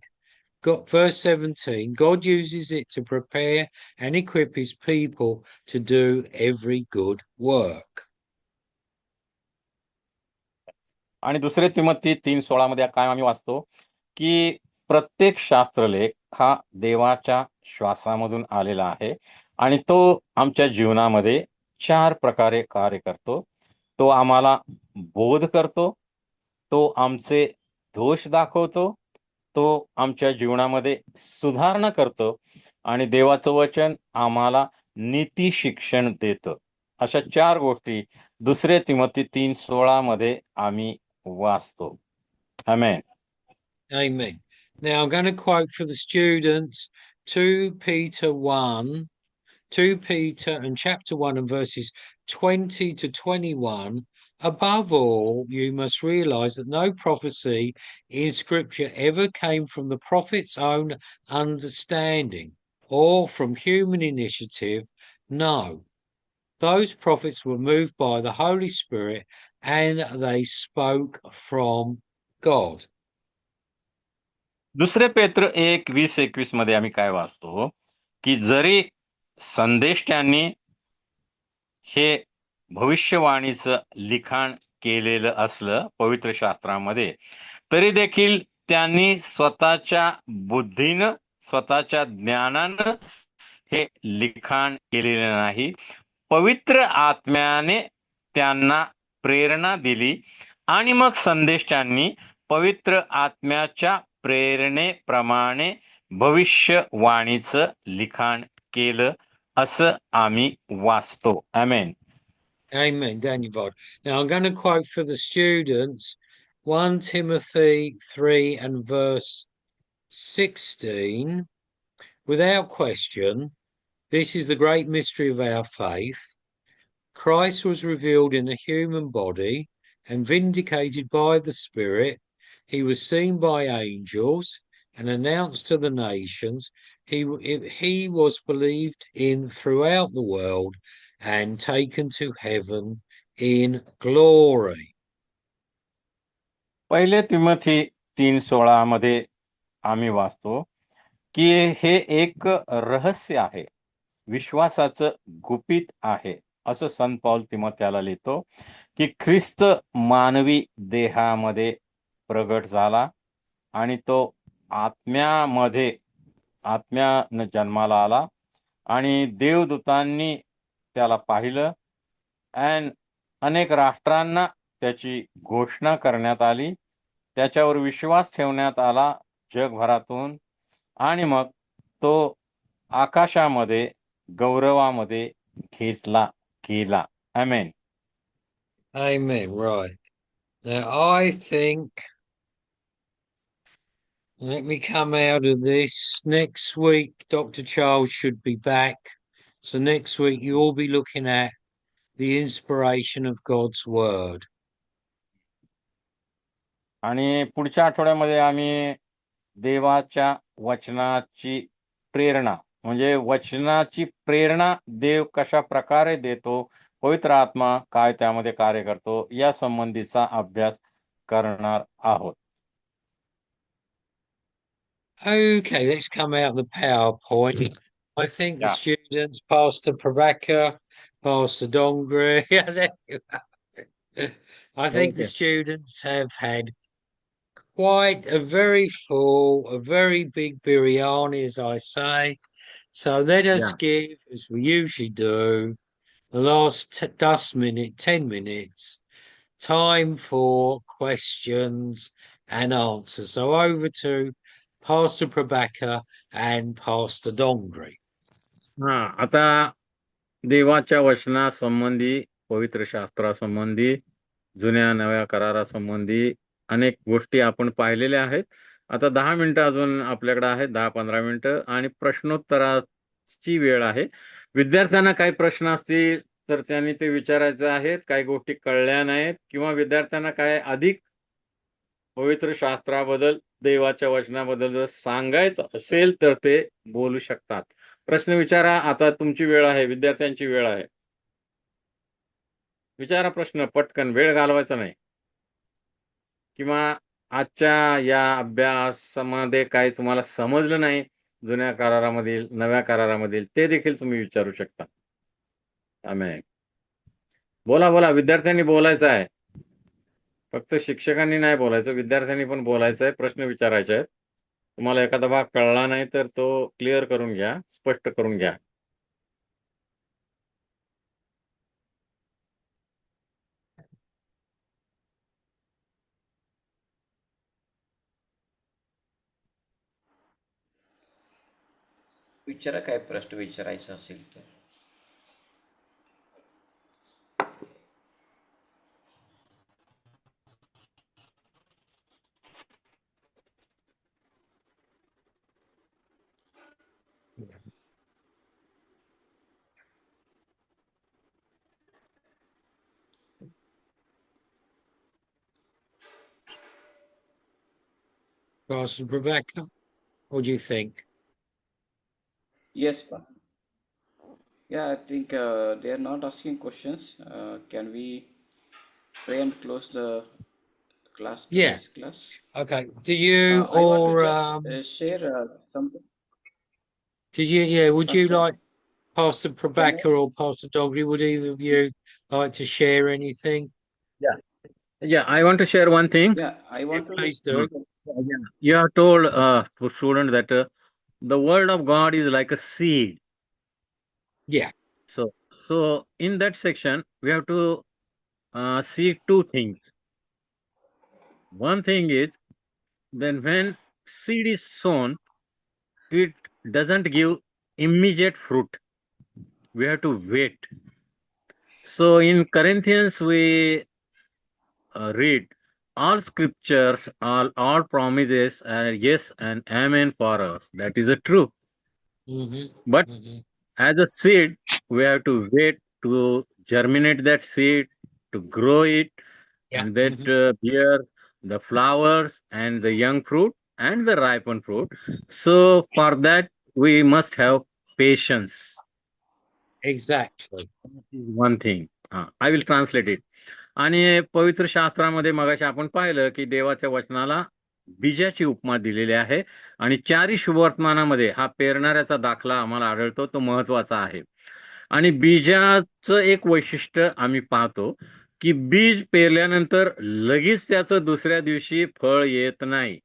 Verse 17, God uses it to prepare and equip his people to do every good work. आणि 2 तिमोथी 3:16 मध्ये काय आम्ही वाचतो की प्रत्येक शास्त्रलेख हा देवाच्या श्वासामधून आलेला आहे आणि तो आमच्या जीवनामध्ये 4 प्रकारे कार्य करतो. तो आम्हाला बोध करतो, तो आमचे दोष दाखवतो, तो आमच्या जीवनामध्ये सुधारणा करतो आणि देवाचं वचन आम्हाला नीती शिक्षण देतं. अशा 4 गोष्टी 2 तिमोथी 3:16 मध्ये आम्ही वाचतो. Amen. Amen. Now I'm going to quote for the students 2 Peter and chapter 1 and verses 20 to 21. Above all, you must realize that no prophecy in scripture ever came from the prophet's own understanding or from human initiative. No, those prophets were moved by the Holy Spirit and they spoke from God. 2 पेत्र 1:20-21 मध्ये आम्ही काय वाचतो की जरी संदेष्टांनी हे भविष्यवाणीचं लिखाण केलेलं असलं पवित्र शास्त्रामध्ये, तरी देखील त्यांनी स्वतःच्या बुद्धीनं, स्वतःच्या ज्ञानानं हे लिखाण केलेलं नाही. पवित्र आत्म्याने त्यांना प्रेरणा दिली आणि मग संदेष्टांनी पवित्र आत्म्याच्या प्रेरणेप्रमाणे भविष्यवाणीचं लिखाण केलं असं आम्ही वाचतो. आमेन. Amen, Daniel. Now I'm going to quote for the students 1 Timothy 3 and verse 16. Without question, this is the great mystery of our faith. Christ was revealed in a human body and vindicated by the Spirit. He was seen by angels and announced to the nations. He was believed in throughout the world and taken to heaven in glory. पहिले तिमोथी 3:16 मध्ये आम्ही वाचतो की हे एक रहस्य आहे, विश्वासाचं गुपित आहे, असं संत पौल तिमोथ्याला लिहितो की ख्रिस्त मानवी देहामध्ये प्रगट झाला आणि तो आत्म्यानं जन्माला आला आणि देवदूतांनी त्याला पाहिलं आणि अनेक राष्ट्रांना त्याची घोषणा करण्यात आली, त्याच्यावर विश्वास ठेवण्यात आला जगभरातून आणि मग तो आकाशामध्ये गौरवामध्ये घेतला गेला. आमेन. Amen. Right. Now, I think, let me come out of this. Next week, Dr. Charles should be back. So next week, you'll be looking at the inspiration of God's word. आणि पुढच्या आठवड्यामध्ये आम्ही देवाच्या वचनाची प्रेरणा, म्हणजे वचनाची प्रेरणा देव कशा प्रकारे देतो, पवित्र आत्मा काय त्यामध्ये कार्य करतो, या संबंधीचा अभ्यास करणार आहोत. Okay, let's come out of the PowerPoint. I think the Yeah. students, Pastor Prabhakar, Pastor Dongre, I think the Okay. students have had quite a very full, a very big biryani, as I say. So let us give, as we usually do, the last 10 minutes, time for questions and answers. So over to Pastor Prabhakar and Pastor Dongre. आता देवाच्या वचनासंबंधी, पवित्र शास्त्रासंबंधी, जुन्या नव्या करारासंबंधी अनेक गोष्टी आपण पाहिलेल्या आहेत. आता 10 मिनिटं अजून आपल्याकडे आहेत, 10-15 मिनिटं, आणि प्रश्नोत्तराची वेळ आहे. विद्यार्थ्यांना काही प्रश्न असतील तर त्यांनी ते विचारायचे आहेत. काही गोष्टी कळल्या नाहीत किंवा विद्यार्थ्यांना काय अधिक पवित्र शास्त्राबद्दल, देवाच्या वचनाबद्दल जर सांगायचं असेल तर ते बोलू शकतात. प्रश्न विचारा. आता तुमची वेळ आहे, विद्यार्थ्यांची वेळ आहे. विचारा प्रश्न पटकन, वेळ घालवायचा नाही. किंवा आजच्या या अभ्यासामध्ये काही तुम्हाला समजलं नाही जुन्या करारामधील, नव्या करारामधील, ते देखील तुम्ही विचारू शकता. आमेन. बोला, विद्यार्थ्यांनी बोलायचं आहे. फक्त शिक्षकांनी नाही बोलायचं, विद्यार्थ्यांनी पण बोलायचं आहे, प्रश्न विचारायचे आहेत. तुम्हाला एखादा भाग कळला नाही तर तो क्लिअर करून घ्या, स्पष्ट करून घ्या. विचारा काय प्रश्न विचारायचा असेल तर. Pastor Prabhakar, what do you think? Yes, Pa. Yeah, I think they are not asking questions. Can we pray and close the class? Yeah. Class. Okay. Do you I want or to just, share something. did you? Yeah. Would you Pastor, like Pastor Prabhakar or Pastor Dongre? Would either of you like to share anything? Yeah, I want to share one thing. Yeah, I want to. Please do. You have told to student that the word of God is like a seed. Yeah. So in that section we have to see two things. One thing is, then when seed is sown, it doesn't give immediate fruit. We have to wait. So in Corinthians we read, all scriptures, all promises are yes and amen for us. That is a true. Hmm. But Hmm. as a seed, we have to wait to germinate that seed, to grow it, Yeah. and that bear the flowers and the young fruit and the ripened fruit. So for that, we must have patience. Exactly. That is one thing. I will translate it. आणि पवित्र शास्त्रामध्ये मगाशी आपण पाहिलं की देवाच्या वचनाला बीजाची उपमा दिलेली आहे आणि चारी शुभवर्तमानामध्ये हा पेरणाऱ्याचा दाखला आम्हाला आढळतो, तो महत्वाचा आहे. आणि बीजाचं एक वैशिष्ट्य आम्ही पाहतो की बीज पेरल्यानंतर लगेच त्याचं दुसऱ्या दिवशी फळ येत नाही.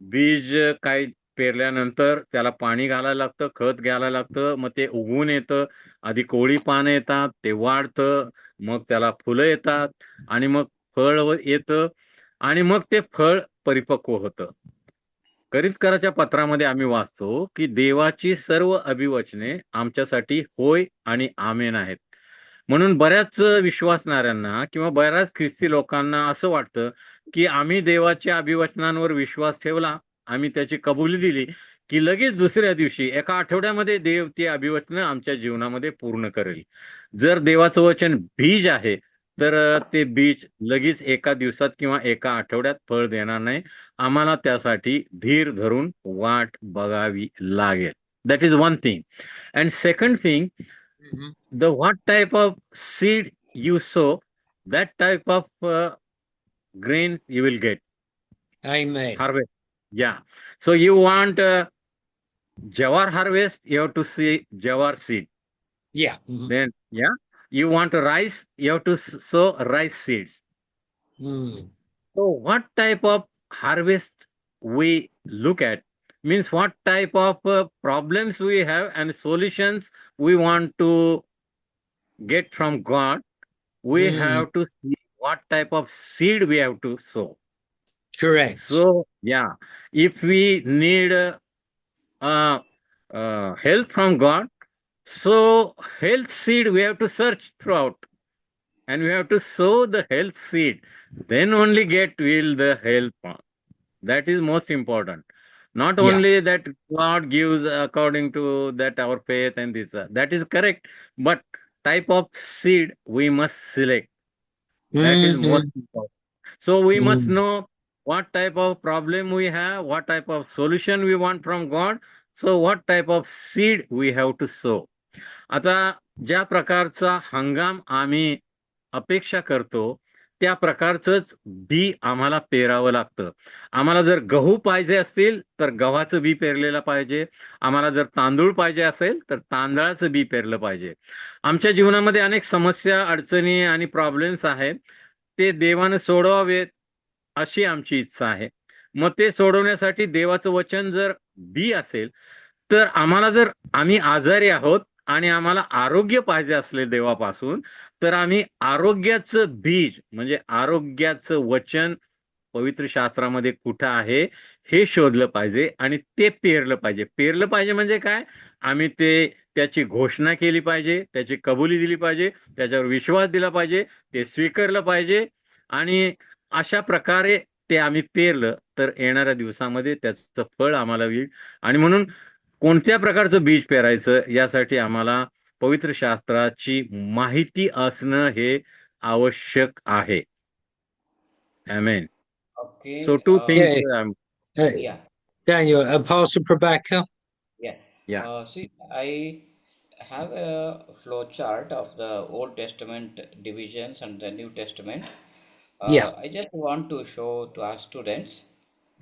बीज काही पेरल्यानंतर त्याला पाणी घालायला लागतं, खत घालायला लागतं, मग ते उगवून येतं. आधी कोवळी पानं येतात, ते वाढतं, मग त्याला फुलं येतात आणि मग फळ येतं आणि मग ते फळ परिपक्व होतं. करीतकराच्या पत्रामध्ये आम्ही वाचतो की देवाची सर्व अभिवचने आमच्यासाठी होय आणि आमेन आहेत. म्हणून बऱ्याच विश्वासणाऱ्यांना किंवा बऱ्याच ख्रिस्ती लोकांना असं वाटतं की आम्ही देवाच्या अभिवचनांवर विश्वास ठेवला, आम्ही त्याची कबुली दिली की लगेच दुसऱ्या दिवशी एका आठवड्यामध्ये देव ती अभिवचनं आमच्या जीवनामध्ये पूर्ण करेल. जर देवाचं वचन बीज आहे तर ते बीज लगेच एका दिवसात किंवा एका आठवड्यात फळ देणार नाही. आम्हाला त्यासाठी धीर धरून वाट बघावी लागेल. That is one thing. And second thing, Hmm. the what type of seed you sow, that type of grain you will get, Amen. harvest. Yeah. So you want jawar harvest, you have to see jawar seed. Yeah. Hmm. Then, yeah, you want rice, you have to sow rice seeds. Mm. So what type of harvest we look at means what type of problems we have and solutions we want to get from God. We Mm. have to see what type of seed we have to sow. Correct. So, yeah, if we need help from God, so health seed we have to search throughout and we have to sow the health seed. Then only will the help. That is most important. Not Yeah. only that God gives according to that our faith and this, that is correct, but type of seed we must select. That is Hmm. most important. So we must Mm. know what type of problem we have, what type of solution we want from God. So what type of seed we have to sow. आता ज्या प्रकारचा हंगाम आम्ही अपेक्षा करतो त्या प्रकारचंच B आम्हाला पेरावं लागतं. आम्हाला जर गहू पाहिजे असतील तर गव्हाचं बी पेरलेलं पाहिजे. आम्हाला जर तांदूळ पाहिजे असेल तर तांदळाचं बी पेरलं पाहिजे. आमच्या जीवनामध्ये अनेक समस्या, अडचणी आणि प्रॉब्लेम्स आहेत. ते देवानं सोडवावेत अशी आमची इच्छा आहे. मग ते सोडवण्यासाठी देवाचं वचन जर बी असेल तर आम्हाला जर आम्ही आजारी आहोत आणि आम्हाला आरोग्य पाहिजे असले देवापासून तर आम्ही आरोग्याचं बीज म्हणजे आरोग्याचं वचन पवित्र शास्त्रामध्ये कुठं आहे हे शोधलं पाहिजे आणि ते पेरलं पाहिजे. पेरलं पाहिजे म्हणजे काय? आम्ही त्याची घोषणा केली पाहिजे, त्याची कबुली दिली पाहिजे, त्याच्यावर विश्वास दिला पाहिजे, ते स्वीकारलं पाहिजे आणि अशा प्रकारे ते आम्ही पेरलं तर येणाऱ्या दिवसामध्ये त्याचं फळ आम्हाला होईल. आणि म्हणून कोणत्या प्रकारचं बीज पेरायचं यासाठी आम्हाला पवित्र शास्त्राची माहिती असणं हे आवश्यक आहे. आमेन. So Okay. two things. Yeah. Yeah. Daniel, Pastor Prabhakar. Yeah. Yeah. See, I have a flow chart of the Old Testament divisions and the New Testament. Yeah. I just want to show to our students.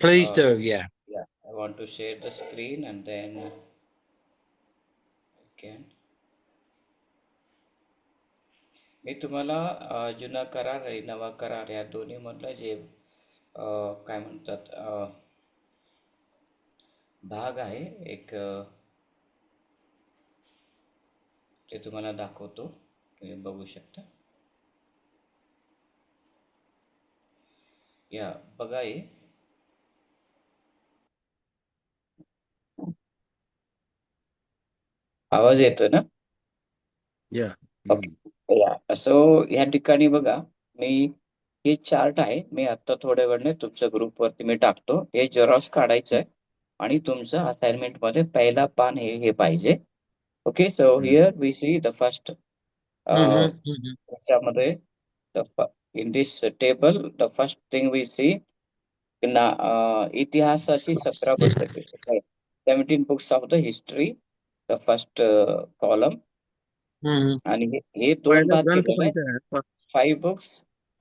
Please Uh, do. Yeah. yeah, I want to share the screen and then again. मी तुम्हाला जुना करार आणि नवा करार या दोन्ही मधलं जे काय म्हणतात भाग आहे एक ते तुम्हाला दाखवतो. तुम्ही बघू शकता. या बघा हे आवाज येतोय ना? Yeah. ओके. या सो ह्या ठिकाणी बघा मी हे चार्ट आहे, मी आता थोड्या वेळाने तुमच्या ग्रुपवरती मी टाकतो. हे जेरॉक्स काढायचं आहे आणि तुमचं असाइनमेंट मध्ये पहिला पान हे पाहिजे. Okay, so here we see the first त्याच्यामध्ये in this table the first thing we see इतिहासाची 17 पुस्तके, 17 books of the history, the first column. आणि हे दोन पहिलं भाग ग्रंथ केलेले पंचक आहे. आहे.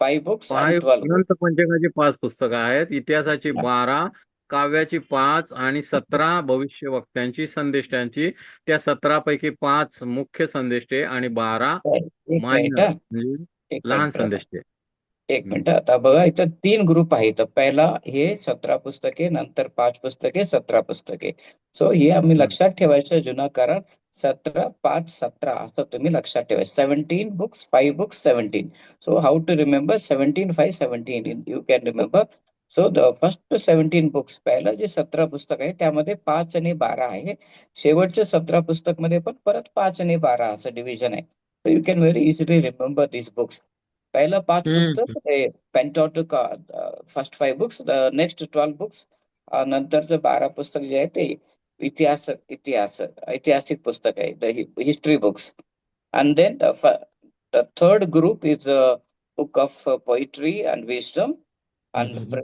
5 books आणि 12 books. ग्रंथ पंचकाची 5 पुस्तकं आहेत. इतिहासाची 12, काव्याची 5 आणि 17 भविष्यवक्त्यांची संदेष्टांची. त्या 17 पैकी 5 मुख्य संदेष्टे आणि 12 एक मिनिट मान्य म्हणजे एक लहान मिनिट संदेष्टे. एक मिनिट आता बघा, इथं 3 ग्रुप आहेत. पहिला हे 17 पुस्तके, नंतर 5 पुस्तके, 17 पुस्तके. सो हे आम्ही लक्षात ठेवायचं जुनं कारण 17, 5, 17 असं तुम्ही लक्षात ठेवायचं. 17 books, 5 books, 17. So how to remember 17, 5, 17? You can remember. So the first 17 books, पहिलं जे 17 पुस्तक आहे त्यामध्ये 5 आणि 12 आहे. शेवटच्या 17 पुस्तक मध्ये पण परत 5 आणि 12 असं डिव्हिजन आहे. So you can very easily remember these books. पहिलं 5 पुस्तक हे Pentateuch, first 5 books, the next 12 books, नंतरचं 12 पुस्तक जे आहे ते ऐतिहासिक पुस्तक आहे, the history books. And then the third group is book of poetry and wisdom and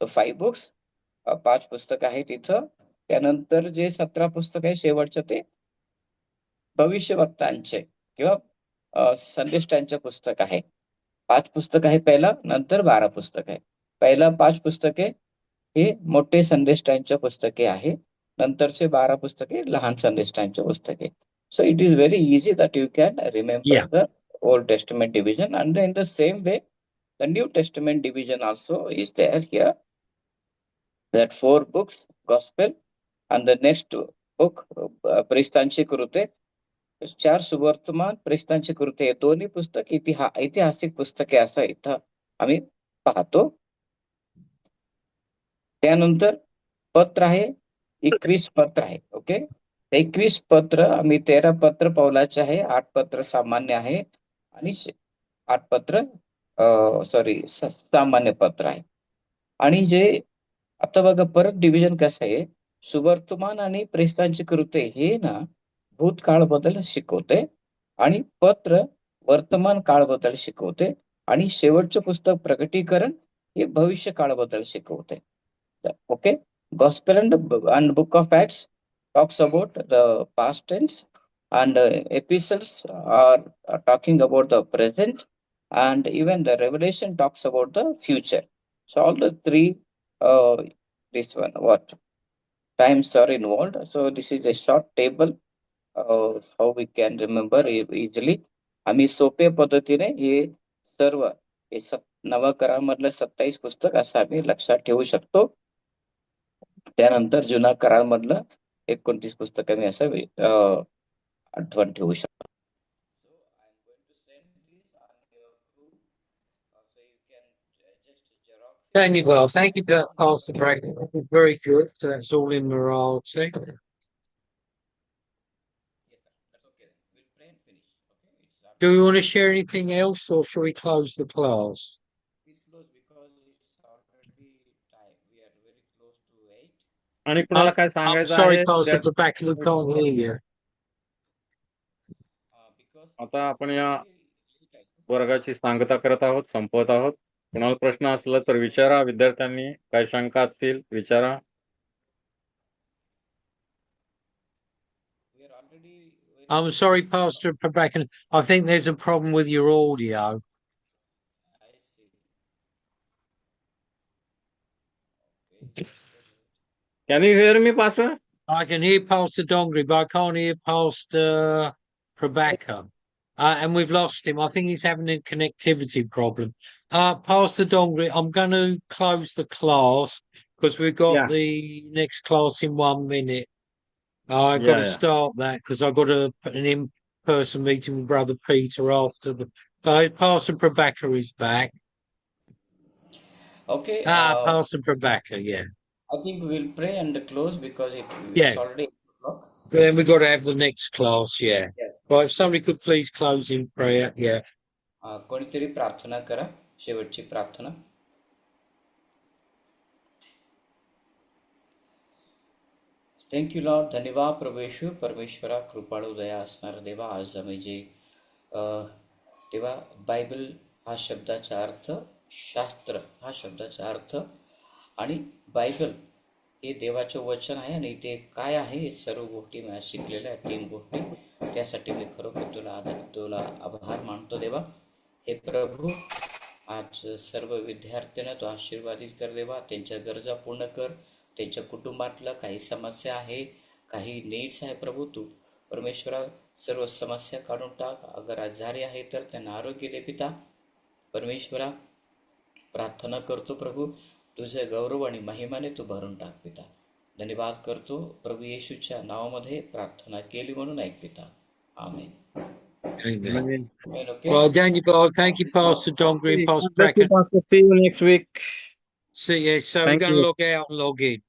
5 books, 5 पुस्तक आहेत इथं. त्यानंतर जे 17 पुस्तक आहे शेवटचं ते भविष्यवक्तांचे किंवा संदेष्टांचे पुस्तक आहे. 5 पुस्तक आहे पहिला, नंतर 12 पुस्तक आहे. पहिला 5 पुस्तके हे मोठे संदेष्टांच्या पुस्तके आहे, नंतरचे 12 पुस्तके लहान संदेष्टांच्या पुस्तके. So it is very easy that you can remember the Old Testament division, and in the same way the New Testament division also is there here. That 4 books gospel and the next book प्रेरितांची कृत्ये, 4 सुवर्तमान प्रेरितांची कृत्ये. हे दोन्ही पुस्तक ऐतिहासिक पुस्तके असं इथं आम्ही पाहतो. त्यानंतर पत्र आहे, 21 पत्र आहे. ओके, 21 पत्र आम्ही 13 पत्र पौलाचे आहे, 8 पत्र सामान्य आहे आणि 8 पत्र सामान्य पत्र आहे. आणि जे आता बघा परत डिव्हिजन कसं आहे, सुवर्तमान आणि प्रेरितांची कृत्ये हे ना भूतकाळबद्दल शिकवते आणि पत्र वर्तमान काळबद्दल शिकवते आणि शेवटचं पुस्तक प्रकटीकरण हे भविष्य काळबद्दल शिकवते. Okay, Gospel and Book of Acts talks about the past tense, and epistles are talking about the present, and even the Revelation talks about the future. So all the three, this one, what times are involved. So this is a short table, how we can remember easily. आम्ही सोप्या पद्धतीने हे सर्व हे नवा करारामधलं 27 पुस्तक असं आम्ही लक्षात ठेवू शकतो. त्यानंतर जुना करारामधलं 29 पुस्तक आम्ही असं आठवण ठेवू शकतो. Danny, well, thank you for that, Pastor Bragg. Very good. So that's all in morality. Do you want to share anything else, or shall we close the class? आणि कुणाला काय I'm सांगायचं sorry, आहे Pastor त्या- Rebecca, we can't hear you. आता आपण या वर्गाची सांगता करत आहोत, संपवत आहोत. कुणाला प्रश्न असला तर विचारा. विद्यार्थ्यांनी काय शंका असतील विचारा. I'm sorry, Pastor Rebecca. I think there's a problem with your audio. Can you hear me, Pastor? I can hear Pastor Dongri, but I can't hear Pastor Rebecca. And we've lost him. I think he's having a connectivity problem. Pastor Dongri, I'm going to close the class because we've got Yeah. the next class in 1 minute. I've got to start that because I've got an in-person meeting with Brother Peter after the. Pastor Rebecca is back. Okay. Pastor Rebecca, yeah. I think we'll pray and close because it's Yeah. already 8 o'clock. Then we've got to have the next class, yeah. Yes. Right, if somebody could please close in prayer, yeah. कोणीतरी प्रार्थना करा. शेवटची प्रार्थना. Thank you Lord. धन्यवाद प्रभू येशू. परमेश्वरा, कृपाळू दया असणारा देवा, आज आम्ही जे तेव्हा बायबल हा शब्दाचा अर्थ, शास्त्र हा शब्दाचा अर्थ आणि बायबल हे देवाचं वचन आहे आणि ते काय आहे हे सर्व गोष्टी मी आज शिकलेल्या आहेत, 3 गोष्टी. त्यासाठी मी खरोखर तुला आभार मानतो देवा. हे प्रभू, आज सर्व विद्यार्थ्यांना तू आशीर्वादित कर देवा. त्यांच्या गरजा पूर्ण कर. त्यांच्या कुटुंबातलं काही समस्या आहे, काही नीड्स आहे प्रभू, तू परमेश्वरा सर्व समस्या काढून टाक. अगर आजारी आहे तर त्यांना आरोग्य दे पिता. परमेश्वरा, प्रार्थना करतो प्रभू, तुझे गौरव आणि महिमाने तू भरून टाक पिता. धन्यवाद करतो प्रभू येशूच्या नावामध्ये प्रार्थना केली म्हणून ऐक पिता. आमेन. Amen. Amen. Okay. Well, Daniel, thank you, Pastor Don Green, God Pastor bless you, Bracken. Pastor. See you next week. So, yeah, so we're Thank going to you. log out and log in.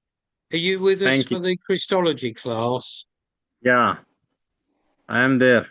Are you with us Thank you. for the Christology class? Yeah, I am there.